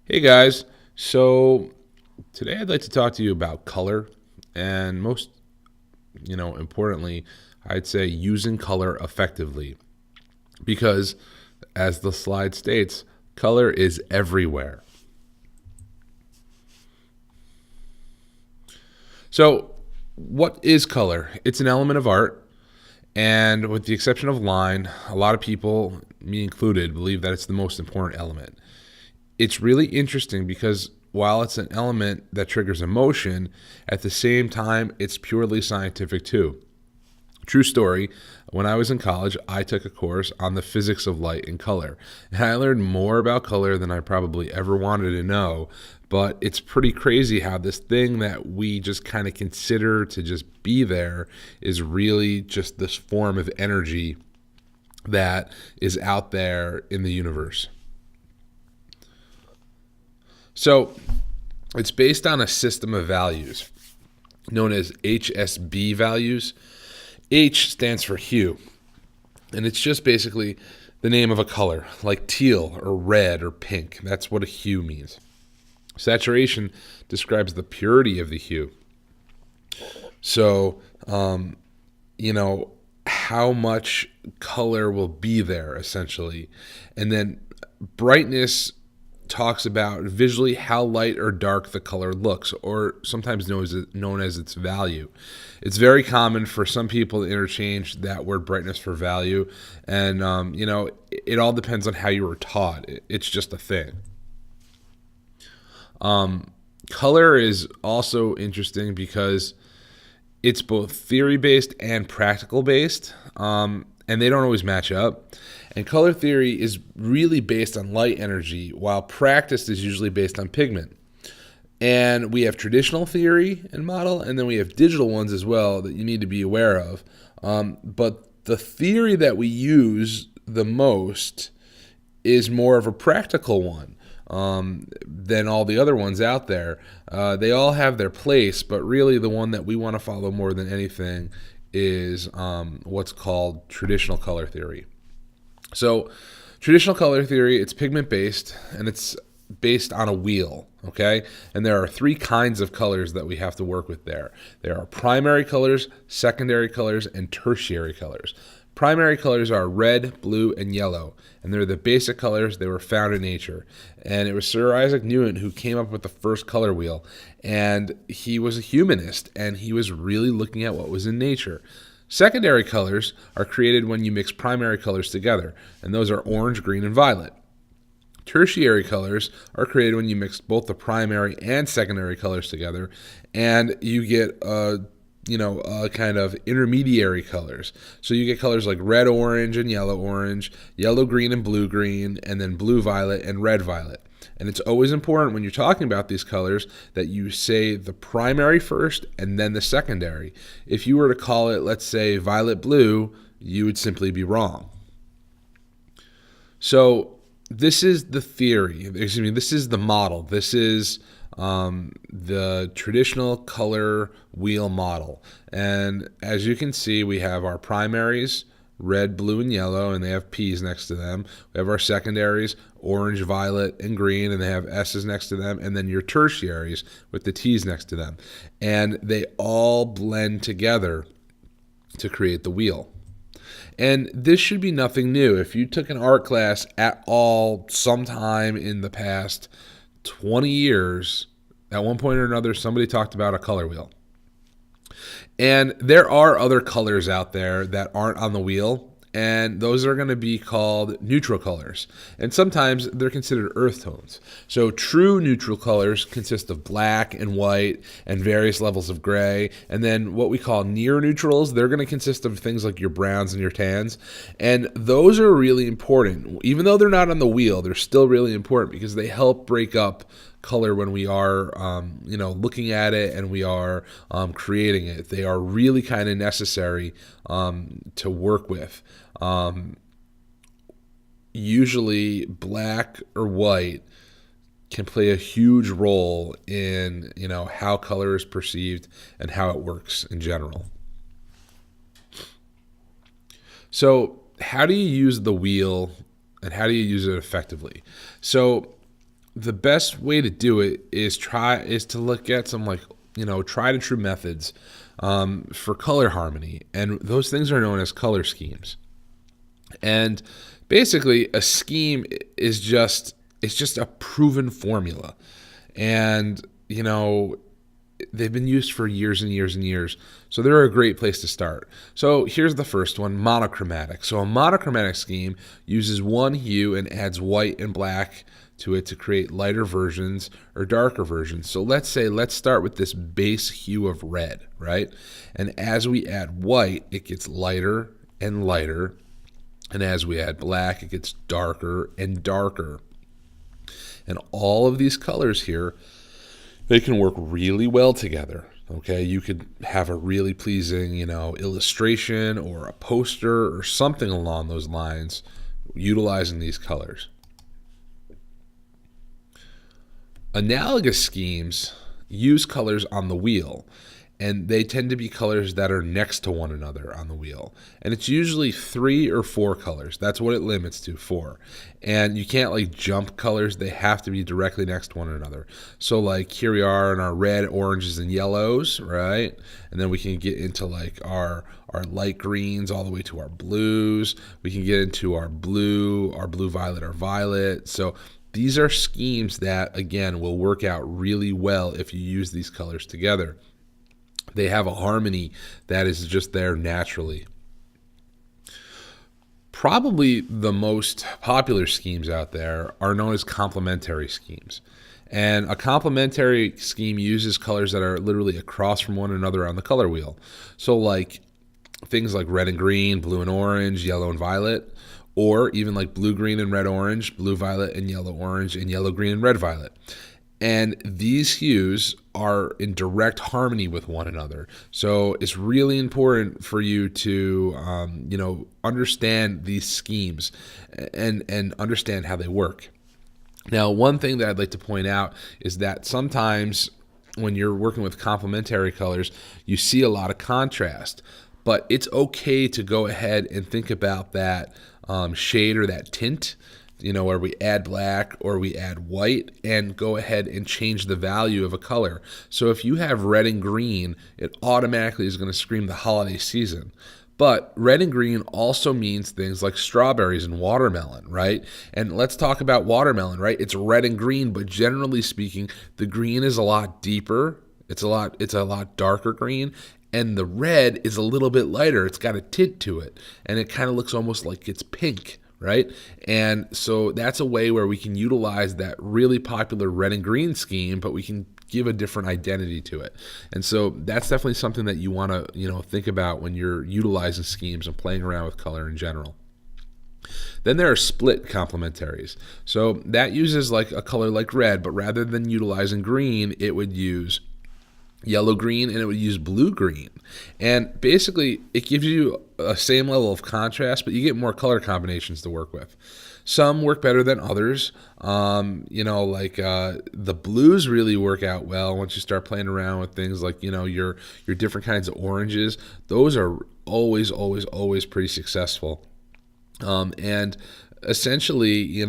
Hey guys, so today I'd like to talk to you about color and most, importantly, I'd say using color effectively because as the slide states, color is everywhere. So, what is color? It's an element of art, and with the exception of line, a lot of people, me included, believe that it's the most important element. It's really interesting because while it's an element that triggers emotion, at the same time, it's purely scientific too. True story. When I was in college, I took a course on the physics of light and color. And I learned more about color than I probably ever wanted to know. But it's pretty crazy how this thing that we just kind of consider to just be there is really just this form of energy that is out there in the universe. So it's based on a system of values known as HSB values. H stands for hue, and it's just basically the name of a color, like teal or red or pink. That's what a hue means. Saturation describes the purity of the hue. So, how much color will be there essentially. And then brightness talks about visually how light or dark the color looks, or sometimes known as its value. It's very common for some people to interchange that word brightness for value, and it all depends on how you were taught. It's just a thing. Color is also interesting because it's both theory based and practical based, and they don't always match up. And color theory is really based on light energy, while practice is usually based on pigment. And we have traditional theory and model, and then we have digital ones as well that you need to be aware of. But the theory that we use the most is more of a practical one than all the other ones out there. They all have their place, but really the one that we want to follow more than anything is what's called traditional color theory. So, traditional color theory, it's pigment based and it's based on a wheel, okay? And there are three kinds of colors that we have to work with there. There are primary colors, secondary colors, and tertiary colors. Primary colors are red, blue, and yellow, and they're the basic colors. They were found in nature. And it was Sir Isaac Newton who came up with the first color wheel, and he was a humanist, and he was really looking at what was in nature. Secondary colors are created when you mix primary colors together, and those are orange, green, and violet. Tertiary colors are created when you mix both the primary and secondary colors together, and you get kind of intermediary colors. So you get colors like red orange and yellow orange, yellow green and blue green, and then blue violet and red violet. And it's always important when you're talking about these colors that you say the primary first and then the secondary. If you were to call it, let's say, violet blue, you would simply be wrong. So this is the theory. Excuse me, this is the model. This is the traditional color wheel model. And as you can see, we have our primaries, red, blue, and yellow, and they have P's next to them. We have our secondaries, orange, violet, and green, and they have S's next to them. And then your tertiaries with the T's next to them. And they all blend together to create the wheel. And this should be nothing new. If you took an art class at all sometime in the past 20 years, at one point or another, somebody talked about a color wheel. And there are other colors out there that aren't on the wheel, and those are going to be called neutral colors. And sometimes they're considered earth tones. So true neutral colors consist of black and white and various levels of gray. And then what we call near neutrals, they're going to consist of things like your browns and your tans. And those are really important. Even though they're not on the wheel, they're still really important because they help break up color when we are looking at it and we are creating it. They are really kind of necessary to work with. Usually black or white can play a huge role in how color is perceived and how it works in general. So how do you use the wheel and how do you use it effectively? So the best way to do it is to look at some like tried and true methods for color harmony, and those things are known as color schemes. And basically, a scheme is just it's just a proven formula, and they've been used for years and years and years. So they're a great place to start. So here's the first one, monochromatic. So a monochromatic scheme uses one hue and adds white and black to it to create lighter versions or darker versions. So let's start with this base hue of red, right? And as we add white, it gets lighter and lighter. And as we add black, it gets darker and darker. And all of these colors here, they can work really well together. Okay, you could have a really pleasing, illustration or a poster or something along those lines utilizing these colors. Analogous schemes use colors on the wheel, and they tend to be colors that are next to one another on the wheel. And it's usually 3 or 4 colors. That's what it limits to, 4. And you can't jump colors. They have to be directly next to one another. So here we are in our red, oranges, and yellows, right? And then we can get into our light greens all the way to our blues. We can get into our blue, violet, our violet. So these are schemes that, again, will work out really well if you use these colors together. They have a harmony that is just there naturally. Probably the most popular schemes out there are known as complementary schemes. And a complementary scheme uses colors that are literally across from one another on the color wheel. So things like red and green, blue and orange, yellow and violet, or even blue, green, and red, orange, blue, violet, and yellow, orange, and yellow, green, and red, violet. And these hues are in direct harmony with one another. So it's really important for you to, understand these schemes and understand how they work. Now, one thing that I'd like to point out is that sometimes when you're working with complementary colors, you see a lot of contrast. But it's okay to go ahead and think about that shade or that tint, where we add black or we add white, and go ahead and change the value of a color. So if you have red and green, it automatically is going to scream the holiday season. But red and green also means things like strawberries and watermelon, right? And let's talk about watermelon, right? It's red and green, but generally speaking, the green is a lot deeper. It's a lot darker green. And the red is a little bit lighter. It's got a tint to it. And it kind of looks almost like it's pink, right? And so that's a way where we can utilize that really popular red and green scheme, but we can give a different identity to it. And so that's definitely something that you want to, think about when you're utilizing schemes and playing around with color in general. Then there are split complementaries. So that uses a color like red, but rather than utilizing green, it would use yellow green and it would use blue green. And basically it gives you a same level of contrast, but you get more color combinations to work with. Some work better than others. The blues really work out well once you start playing around with things like, your different kinds of oranges. Those are always, always, always pretty successful. And essentially,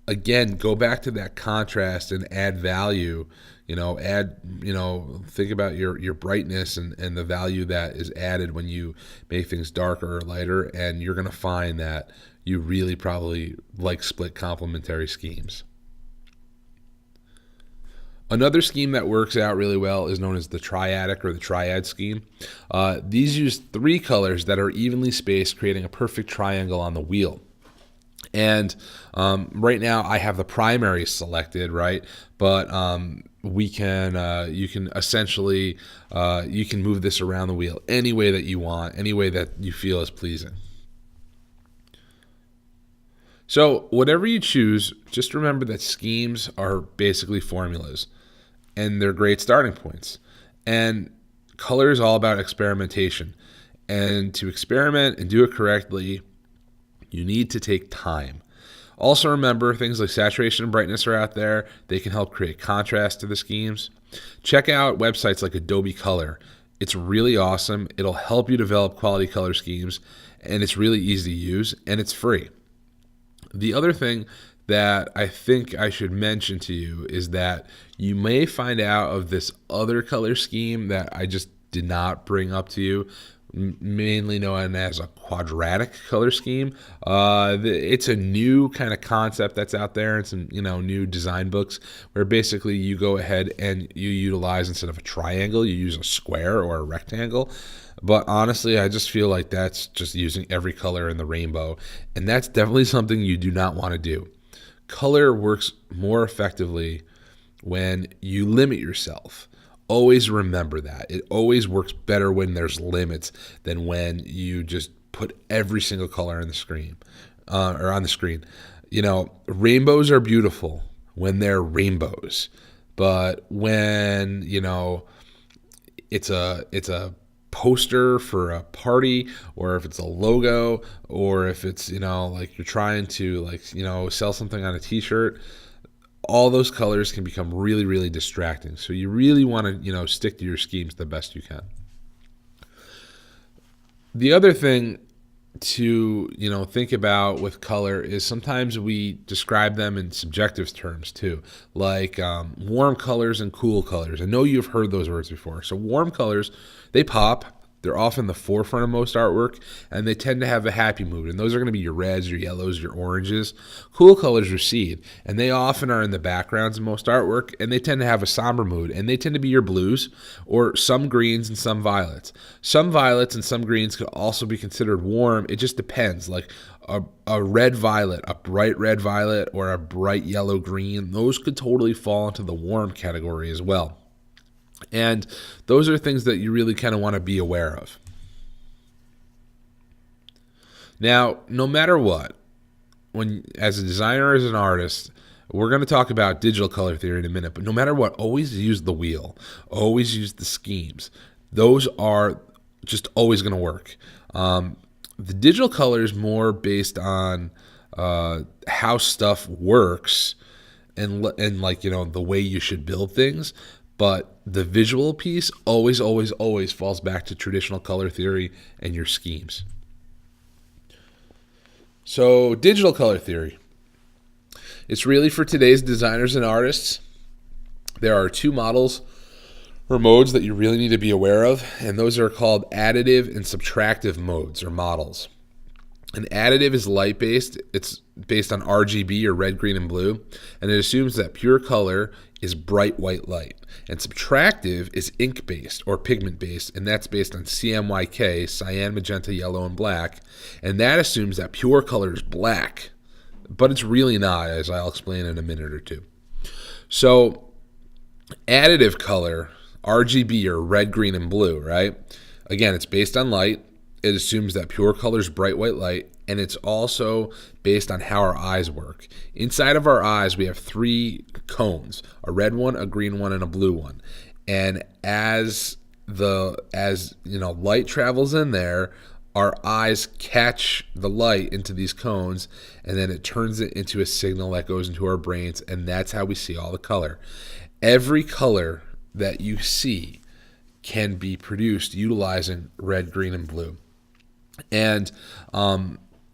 again, go back to that contrast and add value. Think about your brightness and the value that is added when you make things darker or lighter, and you're going to find that you really probably like split complementary schemes. Another scheme that works out really well is known as the triadic or the triad scheme. These use 3 colors that are evenly spaced, creating a perfect triangle on the wheel. And right now I have the primary selected, right? But you can essentially you can move this around the wheel any way that you want, any way that you feel is pleasing. So whatever you choose, just remember that schemes are basically formulas, and they're great starting points. And color is all about experimentation. And to experiment and do it correctly, you need to take time. Also remember, things like saturation and brightness are out there. They can help create contrast to the schemes. Check out websites like Adobe Color. It's really awesome. It'll help you develop quality color schemes, and it's really easy to use, and it's free. The other thing that I think I should mention to you is that you may find out of this other color scheme that I just did not bring up to you, mainly known as a quadratic color scheme. It's a new kind of concept that's out there in some new design books, where basically you go ahead and you utilize, instead of a triangle, you use a square or a rectangle. But honestly, I just feel like that's just using every color in the rainbow, and that's definitely something you do not want to do. Color works more effectively when you limit yourself. Always remember that. It always works better when there's limits than when you just put every single color on the screen, or on the screen. Rainbows are beautiful when they're rainbows, but when it's a poster for a party, or if it's a logo, or if it's like you're trying to sell something on a t-shirt, all those colors can become really, really distracting. So you really want to stick to your schemes the best you can. The other thing to think about with color is sometimes we describe them in subjective terms too, like warm colors and cool colors. I know you've heard those words before. So warm colors, they pop. They're often the forefront of most artwork, and they tend to have a happy mood. And those are going to be your reds, your yellows, your oranges. Cool colors recede, and they often are in the backgrounds in most artwork, and they tend to have a somber mood. And they tend to be your blues, or some greens and some violets. Some violets and some greens could also be considered warm. It just depends. Like a red violet, a bright red violet, or a bright yellow green, those could totally fall into the warm category as well. And those are things that you really kind of want to be aware of. Now, no matter what, as a designer, as an artist, we're going to talk about digital color theory in a minute, but no matter what, always use the wheel. Always use the schemes. Those are just always going to work. The digital color is more based on how stuff works and the way you should build things. But the visual piece always, always, always falls back to traditional color theory and your schemes. So digital color theory. It's really for today's designers and artists. There are two models or modes that you really need to be aware of, and those are called additive and subtractive modes or models. An additive is light-based. It's based on RGB, or red, green, and blue, and it assumes that pure color is bright white light. And subtractive is ink-based or pigment-based, and that's based on CMYK, cyan, magenta, yellow, and black, and that assumes that pure color is black, but it's really not, as I'll explain in a minute or two. So additive color, RGB, or red, green, and blue, right? Again, it's based on light. It assumes that pure color is bright white light, and it's also based on how our eyes work. Inside of our eyes, we have three cones: a red one, a green one, and a blue one. And as light travels in there, our eyes catch the light into these cones, and then it turns it into a signal that goes into our brains, and that's how we see all the color. Every color that you see can be produced utilizing red, green, and blue. And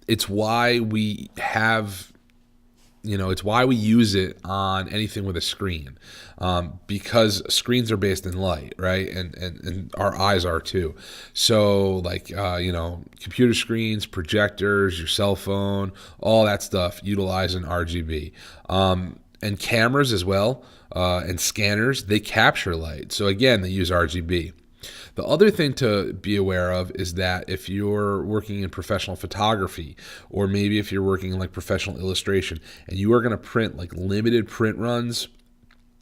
it's why we have, it's why we use it on anything with a screen, because screens are based in light, right? And our eyes are too. So computer screens, projectors, your cell phone, all that stuff utilizing RGB. And cameras as well, and scanners, they capture light. So again, they use RGB. The other thing to be aware of is that if you're working in professional photography, or maybe if you're working in professional illustration, and you are going to print limited print runs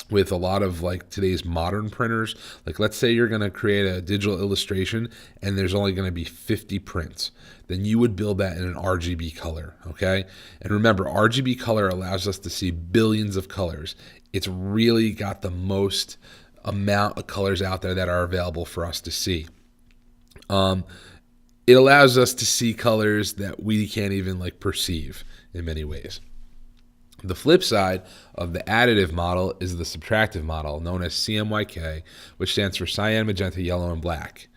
with a lot of today's modern printers, let's say you're going to create a digital illustration and there's only going to be 50 prints, then you would build that in an RGB color, okay? And remember, RGB color allows us to see billions of colors. It's really got the most amount of colors out there that are available for us to see. It allows us to see colors that we can't even perceive in many ways. The flip side of the additive model is the subtractive model, known as CMYK, which stands for cyan, magenta, yellow, and black.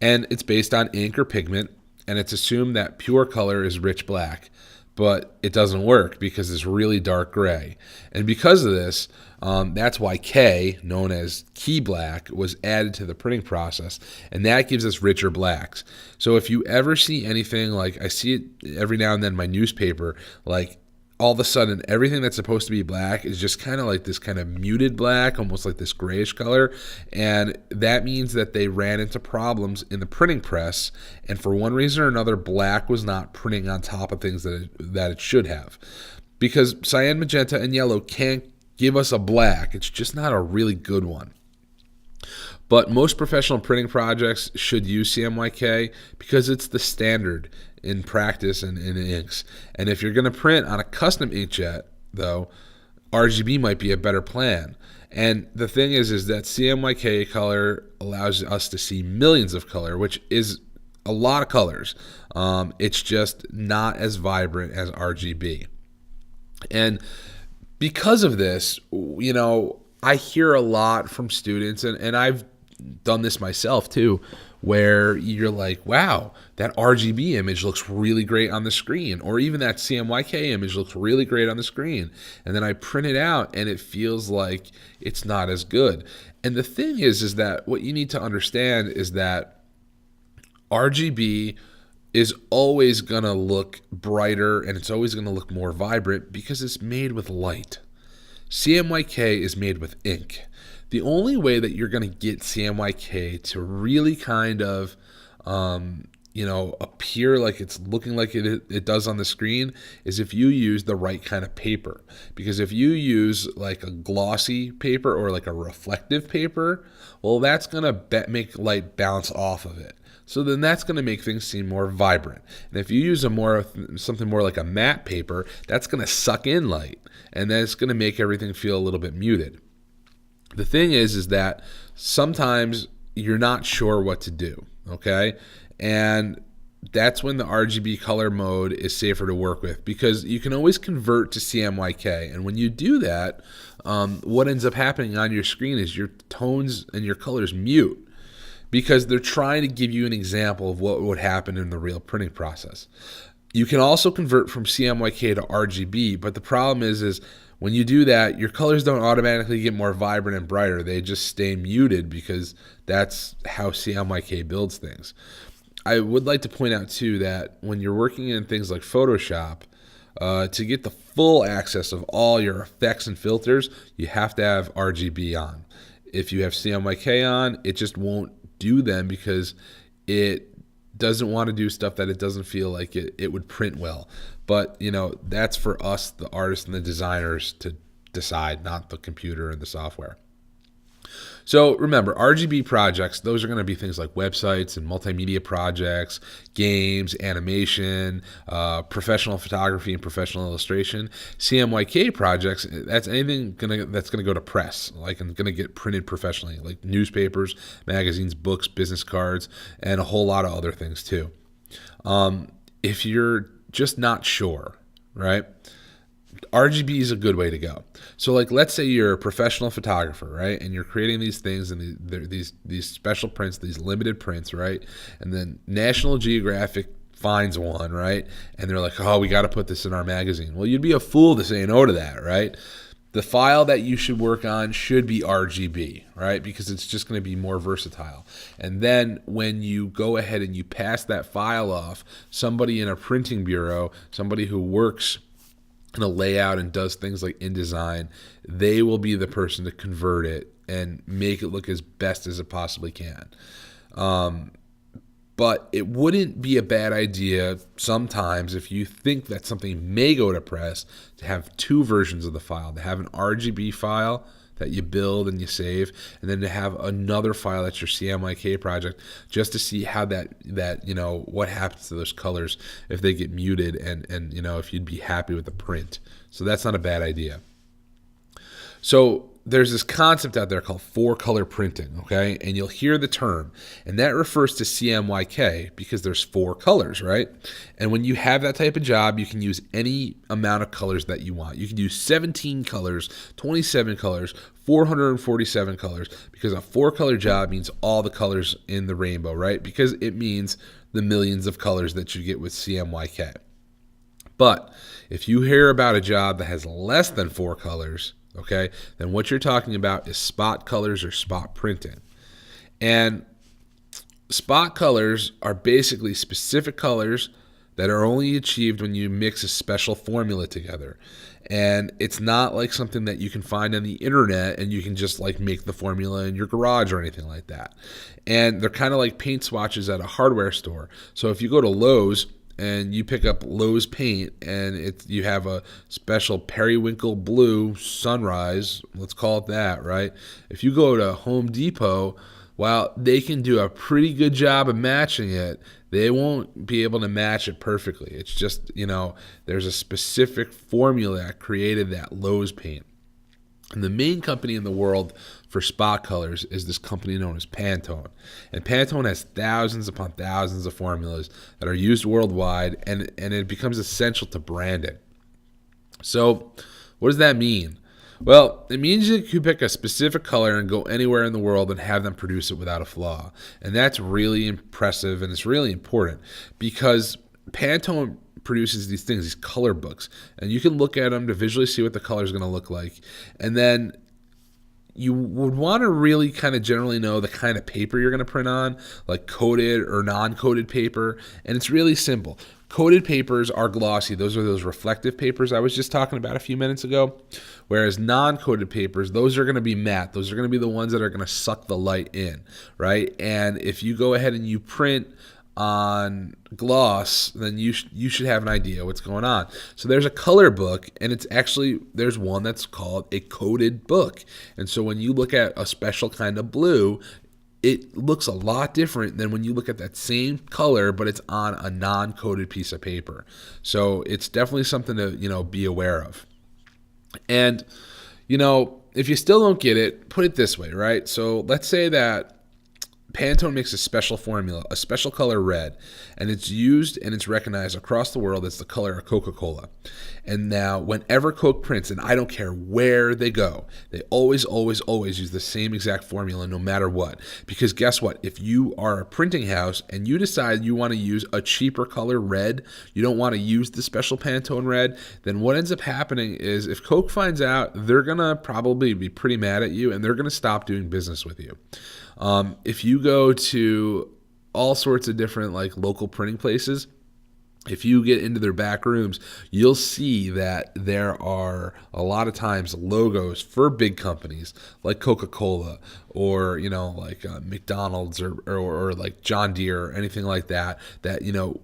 And it's based on ink or pigment, and it's assumed that pure color is rich black. but it doesn't work because it's really dark gray. And because of this, that's why K, known as key black, was added to the printing process, and that gives us richer blacks. So if you ever see anything, like I see it every now and then in my newspaper, like all of a sudden everything that's supposed to be black is just kind of like this kind of muted black, almost like this grayish color, and that means that they ran into problems in the printing press, and for one reason or another, black was not printing on top of things that it should have. Because cyan, magenta, and yellow can't give us a black. It's just not a really good one. But most professional printing projects should use CMYK because it's the standard in practice and in inks. And if you're going to print on a custom inkjet, though, RGB might be a better plan. And the thing is that CMYK color allows us to see millions of color, which is a lot of colors. It's just not as vibrant as RGB. And because of this, I hear a lot from students, and I've done this myself too, where you're like, wow, that RGB image looks really great on the screen, or even that CMYK image looks really great on the screen. And then I print it out and it feels like it's not as good. And the thing is that what you need to understand is that RGB is always going to look brighter and it's always going to look more vibrant because it's made with light. CMYK is made with ink. The only way that you're going to get CMYK to really kind of, appear like it's looking like it does on the screen is if you use the right kind of paper. Because if you use like a glossy paper or like a reflective paper, well, that's going to make light bounce off of it. So then that's going to make things seem more vibrant. And if you use something more like a matte paper, that's going to suck in light, and then it's going to make everything feel a little bit muted. The thing is that sometimes you're not sure what to do, okay? And that's when the RGB color mode is safer to work with, because you can always convert to CMYK. And when you do that, what ends up happening on your screen is your tones and your colors mute, because they're trying to give you an example of what would happen in the real printing process. You can also convert from CMYK to RGB, but the problem is when you do that, your colors don't automatically get more vibrant and brighter. They just stay muted because that's how CMYK builds things. I would like to point out, too, that when you're working in things like Photoshop, to get the full access of all your effects and filters, you have to have RGB on. If you have CMYK on, it just won't do them because it doesn't want to do stuff that it doesn't feel like it would print well. But, that's for us, the artists and the designers, to decide, not the computer and the software. So remember, RGB projects, those are going to be things like websites and multimedia projects, games, animation, professional photography and professional illustration. CMYK projects, that's anything that's going to go to press, like, and going to get printed professionally, like newspapers, magazines, books, business cards, and a whole lot of other things too. If you're just not sure, right? RGB is a good way to go. So, like, let's say you're a professional photographer, right? And you're creating these things and these special prints, these limited prints, right? And then National Geographic finds one, right? And they're like, oh, we got to put this in our magazine. Well, you'd be a fool to say no to that, right? The file that you should work on should be RGB, right? Because it's just going to be more versatile. And then when you go ahead and you pass that file off, somebody in a printing bureau, somebody who works in a layout and does things like InDesign, they will be the person to convert it and make it look as best as it possibly can. But it wouldn't be a bad idea sometimes, if you think that something may go to press, to have two versions of the file, to have an RGB file that you build and you save, and then to have another file that's your CMYK project, just to see how that what happens to those colors if they get muted, and if you'd be happy with the print. So that's not a bad idea. So there's this concept out there called 4-color printing, okay? And you'll hear the term, and that refers to CMYK because there's 4 colors, right? And when you have that type of job, you can use any amount of colors that you want. You can use 17 colors, 27 colors, 447 colors, because a 4-color job means all the colors in the rainbow, right? Because it means the millions of colors that you get with CMYK. But if you hear about a job that has less than 4 colors, okay, then what you're talking about is spot colors or spot printing. And spot colors are basically specific colors that are only achieved when you mix a special formula together. And it's not like something that you can find on the internet and you can just like make the formula in your garage or anything like that. And they're kind of like paint swatches at a hardware store. So if you go to Lowe's and you pick up Lowe's paint and you have a special periwinkle blue sunrise, let's call it that, right? If you go to Home Depot, while they can do a pretty good job of matching it, they won't be able to match it perfectly. It's just, there's a specific formula that created that Lowe's paint. And the main company in the world for spot colors is this company known as Pantone. And Pantone has thousands upon thousands of formulas that are used worldwide, and it becomes essential to branding. So what does that mean? Well, it means you can pick a specific color and go anywhere in the world and have them produce it without a flaw. And that's really impressive, and it's really important because Pantone produces these things, these color books, and you can look at them to visually see what the color is going to look like. And then you would want to really kind of generally know the kind of paper you're going to print on, like coated or non-coated paper. And it's really simple. Coated papers are glossy. Those are those reflective papers I was just talking about a few minutes ago. Whereas non-coated papers, those are going to be matte. Those are going to be the ones that are going to suck the light in, right? And if you go ahead and you print on gloss, then you should have an idea what's going on. So there's a color book, and there's one that's called a coated book. And so when you look at a special kind of blue, it looks a lot different than when you look at that same color, but it's on a non-coated piece of paper. So it's definitely something to, be aware of. And, if you still don't get it, put it this way, right? So let's say that Pantone makes a special formula, a special color red, and it's used and it's recognized across the world as the color of Coca-Cola. And now whenever Coke prints, and I don't care where they go, they always, always, always use the same exact formula no matter what. Because guess what? If you are a printing house and you decide you want to use a cheaper color red, you don't want to use the special Pantone red, then what ends up happening is if Coke finds out, they're going to probably be pretty mad at you and they're going to stop doing business with you. If you go to all sorts of different like local printing places, if you get into their back rooms, you'll see that there are a lot of times logos for big companies like Coca-Cola or, like McDonald's or like John Deere or anything like that,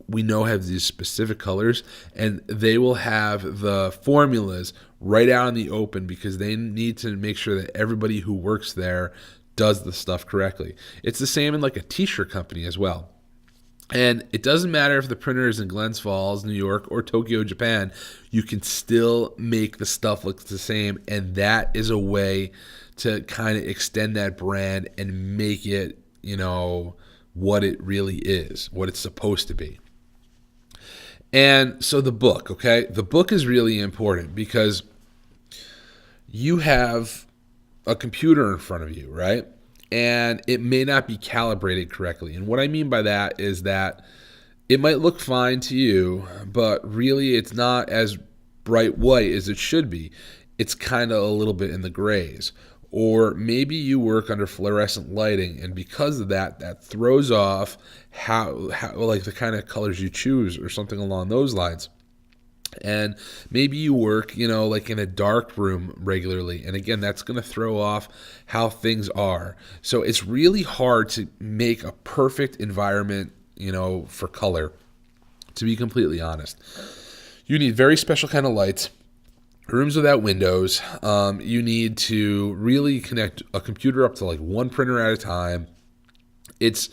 we know have these specific colors, and they will have the formulas right out in the open because they need to make sure that everybody who works there does the stuff correctly. It's the same in like a t-shirt company as well. And it doesn't matter if the printer is in Glens Falls, New York, or Tokyo, Japan, you can still make the stuff look the same. And that is a way to kind of extend that brand and make it, what it really is, what it's supposed to be. And so the book, okay? The book is really important because you have a computer in front of you, right? And it may not be calibrated correctly. And what I mean by that is that it might look fine to you, but really it's not as bright white as it should be. It's kind of a little bit in the grays. Or maybe you work under fluorescent lighting, and because of that, that throws off how like the kind of colors you choose or something along those lines. And maybe you work, like in a dark room regularly. And again, that's going to throw off how things are. So it's really hard to make a perfect environment, for color, to be completely honest. You need very special kind of lights, rooms without windows. You need to really connect a computer up to like one printer at a time. It's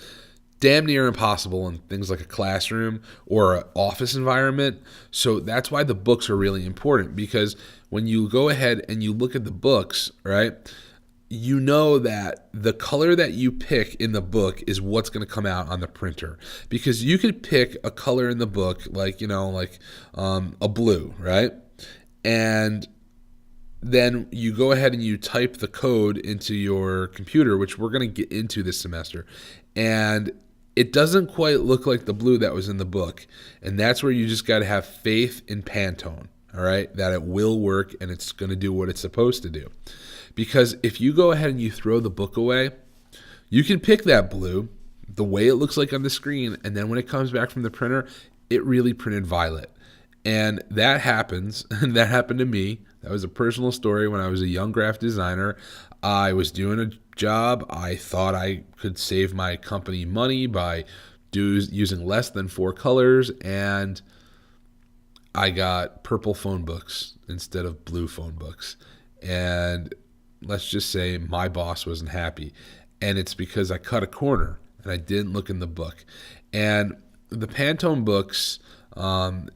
damn near impossible in things like a classroom or an office environment. So that's why the books are really important, because when you go ahead and you look at the books, right, you know that the color that you pick in the book is what's going to come out on the printer. Because you could pick a color in the book like, a blue, right? And then you go ahead and you type the code into your computer, which we're going to get into this semester. And it doesn't quite look like the blue that was in the book. And that's where you just got to have faith in Pantone, all right, that it will work and it's going to do what it's supposed to do. Because if you go ahead and you throw the book away, you can pick that blue the way it looks like on the screen, and then when it comes back from the printer, it really printed violet. And that happens, and that happened to me. That was a personal story when I was a young graphic designer. I was doing a job. I thought I could save my company money by using less than 4 colors, and I got purple phone books instead of blue phone books. And let's just say my boss wasn't happy. And it's because I cut a corner and I didn't look in the book. And the Pantone books,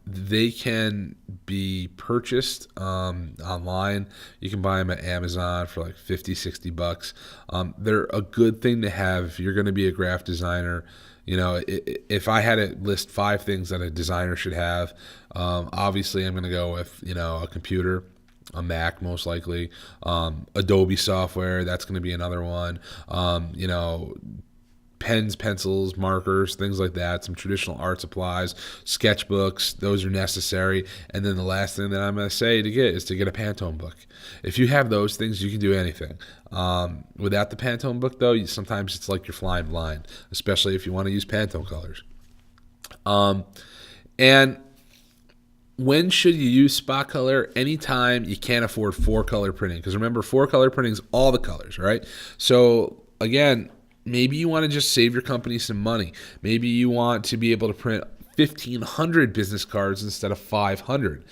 they can be purchased online. You can buy them at Amazon for like 50, 60 bucks. They're a good thing to have if you're going to be a graphic designer. You know, if I had to list 5 things that a designer should have, obviously I'm going to go with, you know, a computer, a Mac most likely, Adobe software, that's going to be another one, you know, pens, pencils, markers, things like that, some traditional art supplies, sketchbooks, those are necessary. And then the last thing that I'm going to say to get is to get a Pantone book. If you have those things, you can do anything. Without the Pantone book, though, sometimes it's like you're flying blind, especially if you want to use Pantone colors. And when should you use spot color? Anytime you can't afford 4-color printing. Because remember, 4-color printing is all the colors, right? So again, maybe you want to just save your company some money. Maybe you want to be able to print 1,500 business cards instead of 500.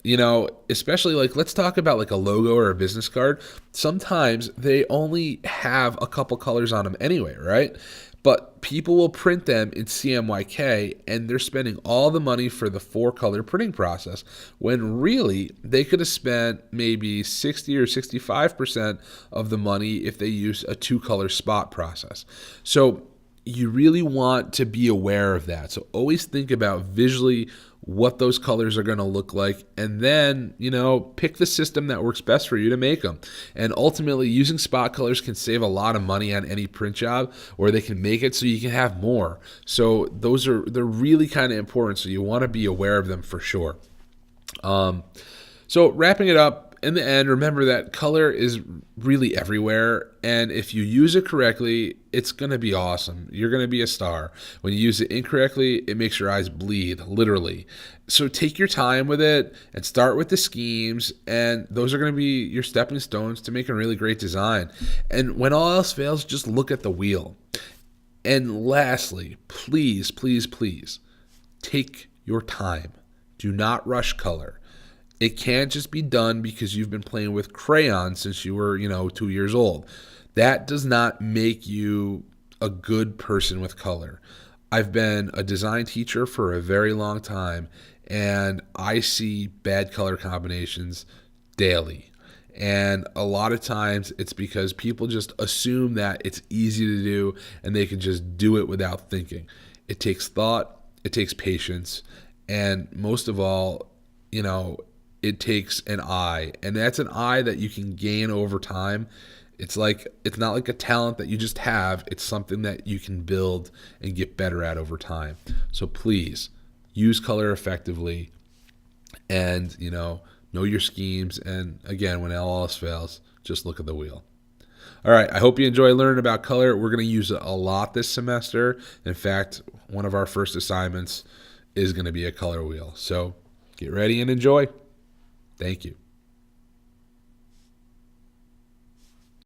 You know, especially like, let's talk about like a logo or a business card. Sometimes they only have a couple colors on them anyway, right? But people will print them in CMYK, and they're spending all the money for the 4-color printing process, when really they could have spent maybe 60 or 65% of the money if they used a 2-color spot process. So you really want to be aware of that. So always think about visually what those colors are going to look like, and then, you know, pick the system that works best for you to make them. And ultimately, using spot colors can save a lot of money on any print job, or they can make it so you can have more. So they're really kind of important, so you want to be aware of them for sure. So wrapping it up, in the end, remember that color is really everywhere, and if you use it correctly, it's going to be awesome. You're going to be a star. When you use it incorrectly, it makes your eyes bleed, literally. So take your time with it and start with the schemes, and those are going to be your stepping stones to make a really great design. And when all else fails, just look at the wheel. And lastly, please, please, please, take your time. Do not rush color. It can't just be done because you've been playing with crayons since you were, 2 years old. That does not make you a good person with color. I've been a design teacher for a very long time, and I see bad color combinations daily. And a lot of times it's because people just assume that it's easy to do and they can just do it without thinking. It takes thought, it takes patience, and most of all, it takes an eye, and that's an eye that you can gain over time. It's not like a talent that you just have. It's something that you can build and get better at over time. So please use color effectively, and know your schemes. And again, when all else fails, just look at the wheel. All right, I hope you enjoy learning about color. We're going to use it a lot this semester. In fact, one of our first assignments is going to be a color wheel. So get ready and enjoy. Thank you.